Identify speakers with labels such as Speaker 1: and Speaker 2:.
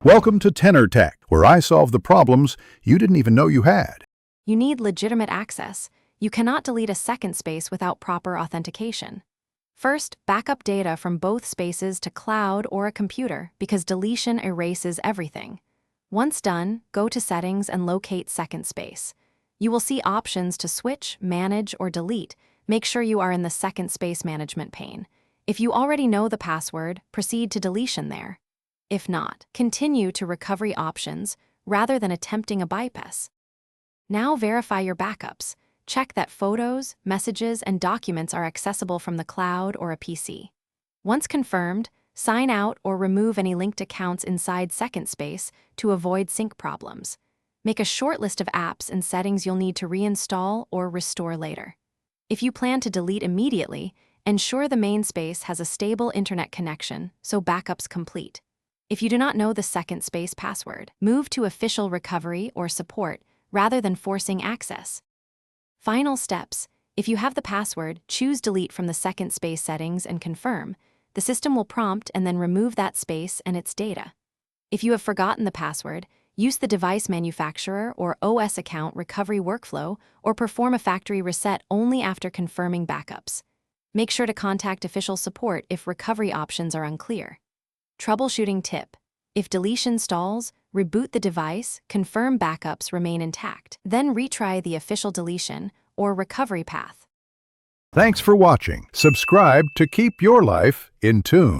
Speaker 1: Welcome to Tenor Tech, where I solve the problems you didn't even know you had.
Speaker 2: You need legitimate access. You cannot delete a second space without proper authentication. First, backup data from both spaces to cloud or a computer because deletion erases everything. Once done, go to Settings and locate Second Space. You will see options to switch, manage, or delete. Make sure you are in the Second Space Management pane. If you already know the password, proceed to deletion there. If not, continue to Recovery Options rather than attempting a bypass. Now verify your backups. Check that photos, messages, and documents are accessible from the cloud or a PC. Once confirmed, sign out or remove any linked accounts inside Second Space to avoid sync problems. Make a short list of apps and settings you'll need to reinstall or restore later. If you plan to delete immediately, ensure the main space has a stable internet connection so backups complete. If you do not know the Second Space password, move to Official Recovery or Support rather than forcing access. Final steps. If you have the password, choose Delete from the Second Space settings and confirm. The system will prompt and then remove that space and its data. If you have forgotten the password, use the device manufacturer or OS account recovery workflow or perform a factory reset only after confirming backups. Make sure to contact official support if recovery options are unclear. Troubleshooting tip. If deletion stalls, reboot the device, confirm backups remain intact, then retry the official deletion or recovery path.
Speaker 1: Thanks for watching. Subscribe to keep your life in tune.